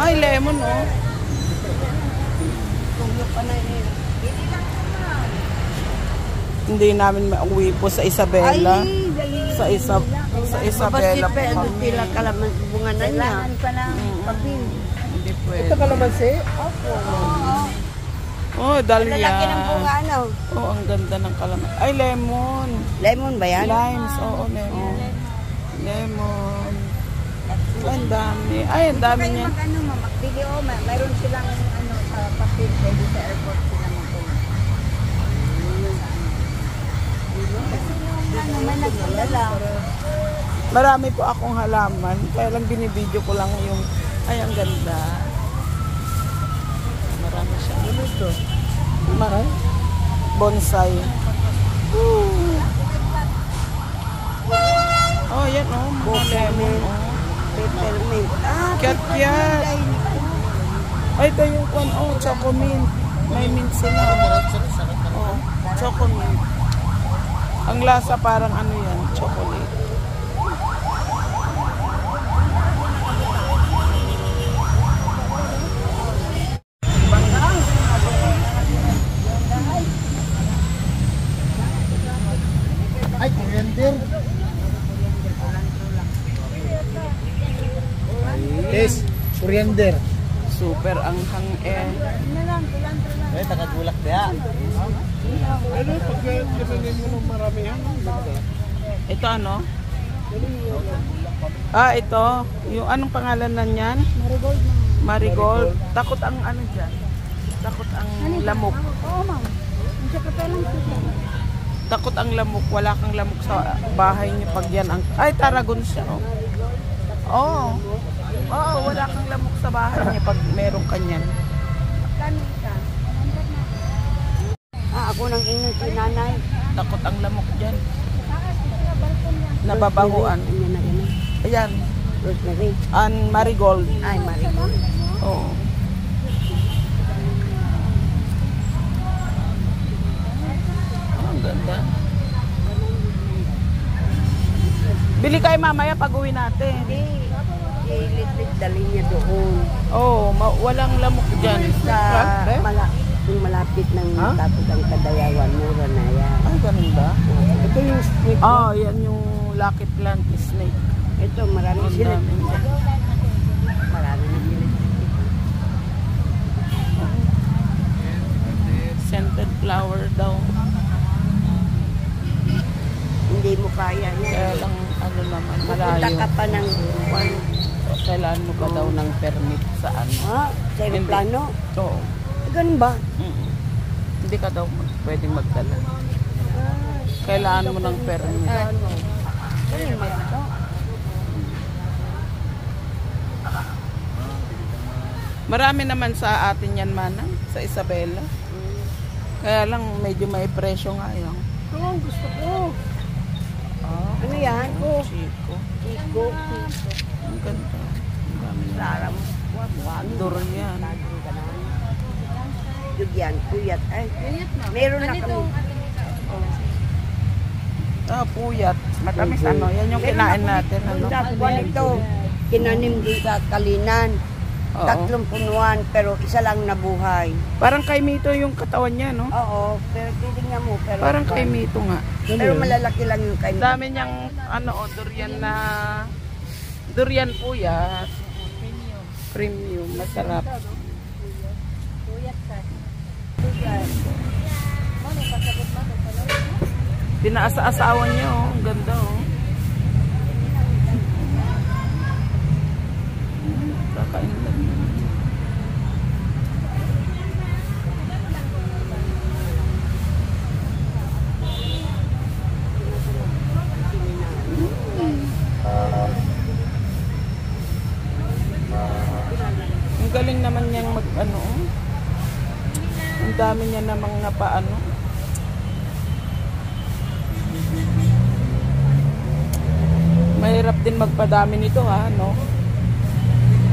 Ay, lemon, oh. Hindi namin mauwi po sa Isabela. Sa Isabela po kami. Pila kalaman bunga na niya. Hindi pwede. Ito kalamansi? Opo. Oh, dahlia. Lalaki ng bunga, ano? Oh, ang ganda ng kalaman. Ay, lemon. Lemon ba yan? Limes, oo, lemon. Lemon. Ay, ang dami. Ay, ang dami niya. Ano, magbili o, mayroon silang ano, sa pasit, pwede sa airport sila magpunta. Ano, may nagdala. Marami po akong halaman. Kaya lang binibideo ko lang yung, ay, ang ganda. Marami siya. Ano ito? Bonsai. Oh, yan, oh. Mga lemon, oh. Peppermint. Kyat-kyat. Ay, ito yung kwan, oh, chocomint. May mint sila. Oh, chocomint. Ang lasa parang ano yan, chocolate. Ay, coriander. Yes, coriander. Super ang hang eh. Ay, tagagulak dia. Ano, pag gamitin mo ng maramihan. Ito ano? Ito. Yung anong pangalan na niyan? Marigold. Marigold. Takot ang ano dyan? Takot ang lamok. Oo, ma'am. Ang sakapelang siya. Takot ang lamok. Wala kang lamok sa bahay niyo pag yan ang... Ay, Taragon siya. Oh. Oo, wala kang lamok sa bahay niya pag meron kanyan. Ako nang ingin si nanay. Takot ang lamok dyan. Nababahuan. Ayan. Rosemary. Ang marigold. Ay, marigold. Oo. Ang ganda. Bili kayo mamaya pag uwi natin. Hindi. Ilit-lit dali niya doon. Oo, walang lamok dyan. Sa yung malapit ng tapos ang Kadayawan, mura na yan. Ay, ganun ba? Ito yung snake. Yan yung lucky plant snake. Ito, marami Ang sila. dami niya. Marami na sila. Scented flower daw. Hindi mo kaya yan. Kaya lang, ano naman, Punta malayo. ka pa ng Kailangan mo pa daw ng permit sa ano. sa aeroplano? Oo. Ganun ba? Hindi ka daw pwedeng magdala. Kailangan mo ng permit. Ganun ba ito? Marami naman sa atin yan, Manang, sa Isabela. Kaya lang medyo may presyo nga yan. Ito ang gusto ko. Ano yan? Chico. Chico. Ang ganda. Ang dami na. Laram. Durian. Dugyan. Puyat. Ay, meron na kami. Puyat. Matamis ano. Yan yung kinain natin. Ano? Ito, kinanim din sa Kalinan. 3 punuan, pero isa lang nabuhay. Parang kay Mito yung katawan niya, no? Oo, pero titignan mo. Pero Parang kay Mito nga. Pero malalaki lang yung kay Mito. Dami niyang durian na durian puyat. Premium. Masarap. Pinaasa-asawa niya, oh. Ang ganda, oh. Kakain lang. Ang galing naman niyang mag-ano. Ang dami niya namang napaano. Mahirap din magpadami nito, ha, no?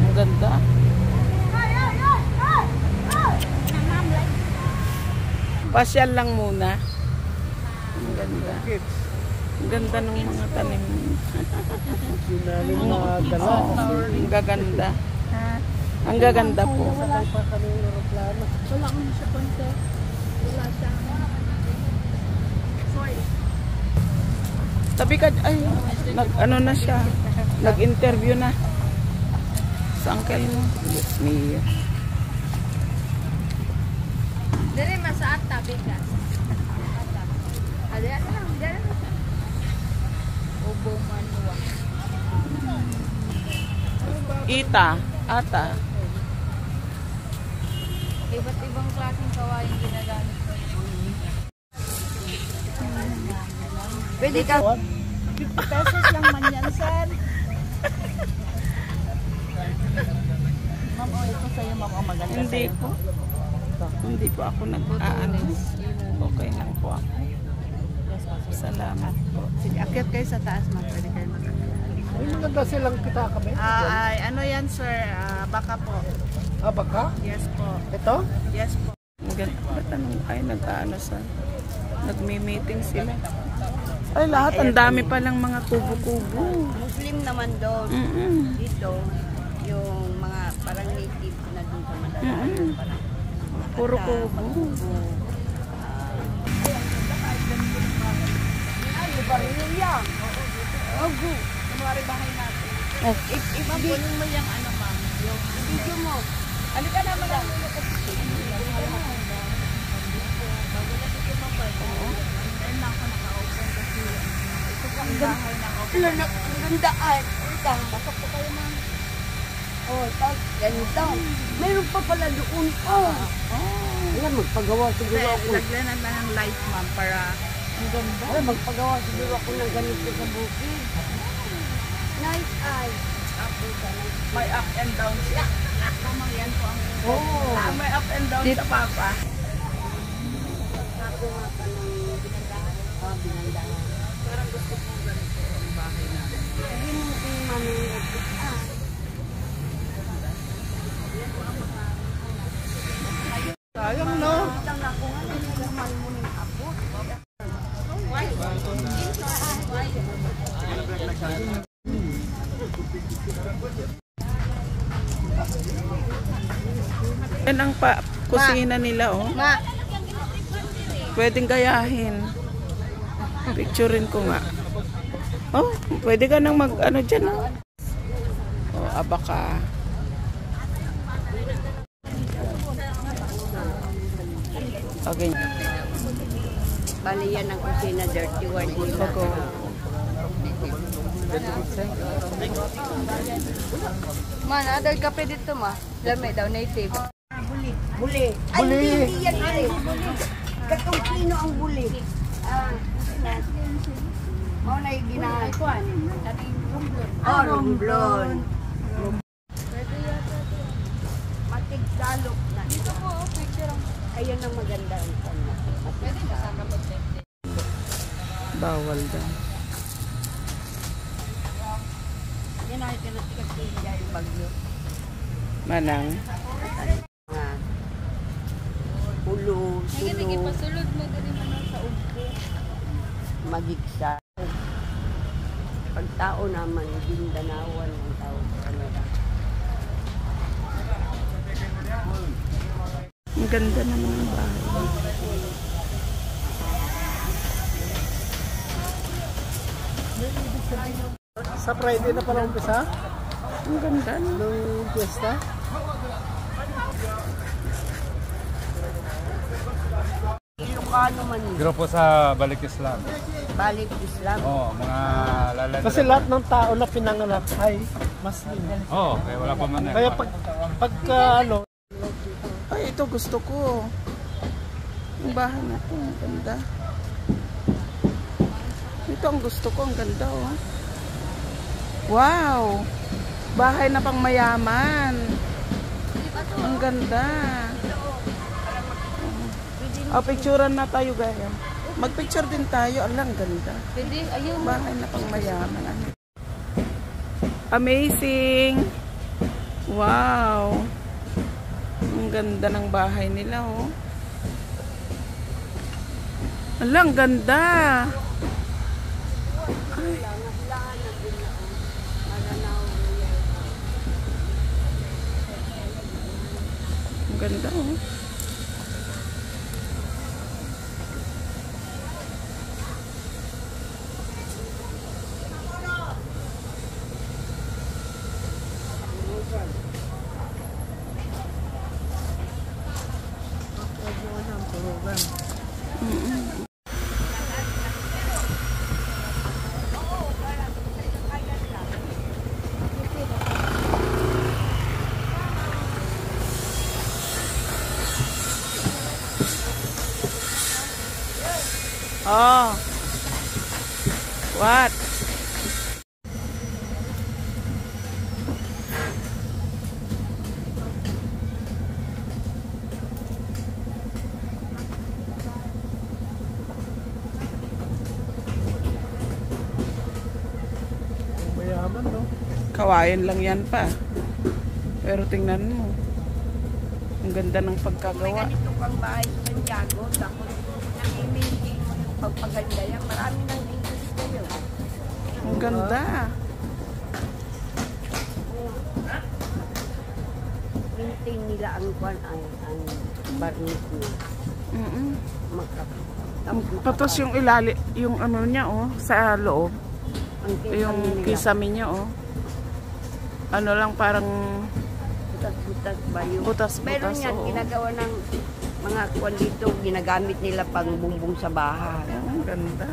Ang ganda. Pasyal lang muna. Ang ganda. Ang ganda ng mga tanim. Yung namin mga dala. Ang gaganda. Ang gaganda po. Sakay pa kami ng aeroplano. Wala kami sa konti. Wala siya. Sorry. Tabi ka, ay, ano na siya. Nag-interview na. Sa uncle mo. Mia. Dali masaat tabi ka. Ada lang, dali. Obo manwa. Ita, ata. Iba't ibang klaseng kawain ginagamit ko. Pwede ka. 50 pesos lang man yan, sir. Ma'am, ito sa'yo, ma'am, ang maganda Hindi sa'yo. po. Hindi po ako nag-aano. Okay lang po ako. Salamat po. Sige, akyat kayo sa taas, ma'am. Pwede kayo May maganda silang kita kami. ay, ano yan, sir? Baka po. Ah, baka? Yes po. Ito? Yes po. Ba't anong ay nag-aano sa nagmi-meeting sila? Ay lahat, ang dami palang mga kubo-kubo. Muslim naman doon. Dito, yung mga parang native na doon sa Manila. Parang Puro kubo. Ma'am, kunin mo yung ano, ma'am. Yung video mo. Halika naman lang. Ang ganda ay. Pasok po kayo, ma'am. Oh, tapos ganito. Meron pa pala doon. Alam, magpagawa siguro ako. Lagyan na ng light, ma'am, para ang ganda. Alam, magpagawa siguro ako ng ganito sa bukid. Nice eye. May up and down siya. Tamang yan po ang May up and down sa papa. Ako nga pa ng binandahan. Binandahan. Parang gusto kong ganito ang bahay namin. Sabi mo kung mami, Sayang, no? Lang na ako nga, naglaman mo ng apo. Yan ang kusina nila, oh. Ma, Pwedeng gayahin. Picturein ko nga. Oh, pwede ka nang mag-ano dyan, oh. Oh, abaka. Okay. bali yan ang kusina, dirty word nila. Bago. Man, adal kape dito, ma. Lami daw, native. Buli. Ay, hindi yan, buli. Katong kino ang buli. Mao na yung ginagawa. Oh, rumblon. Matig dalok na. Dito po, picture ang... Ayan ang maganda. Pwede na sa kapag. Bawal daw. Yan ay tinatikas ko yung bagyo. Manang. Ulo, Sige, sulo, pasulod mo dali naman sa upo. magigsa. Pag tao naman, Gindanawan ang tao sa kanila. Ang ganda naman ng bahay. Sa Friday na pala umpisa? Ang ganda, no? Nung fiesta? Ilocano man yun. Grupo sa Balik Islam. Balik Islam. Oo, mga lalaki. Kasi lahat ng tao na pinanganak ay Muslim. Oo, kaya wala pa man eh. Kaya pagka ano, Ay, ito gusto ko. Yung bahay na to, ang ganda. Ito ang gusto ko, ang ganda, oh. Wow! Bahay na pang mayaman. Ang ganda. Oh, picturean na tayo, gaya. Magpicture din tayo. Ang ganda. Pwede, ayun. Bahay na pang mayaman. Ano? Amazing! Wow! Ang ganda ng bahay nila, oh. Ang ganda! Ay. Ganda oh. Oh. What? Mayaman, no? Kawayan lang yan pa. Pero tingnan mo. Ang ganda ng pagkagawa. Ganito kang bahay sa Santiago, tapos nang-imaging mo yung pagpaganda yan. Marami nang English kayo. Ang ganda. Maintain nila ang kwan ang barnis niya. Patos yung yung ano niya oh, sa loob. Yung kisame niya oh. Ano lang parang butas-butas ba yung... butas-butas. Meron yan, oo. ginagawa ng mga kwan dito, ginagamit nila pang bumbong sa bahay. Ang ganda.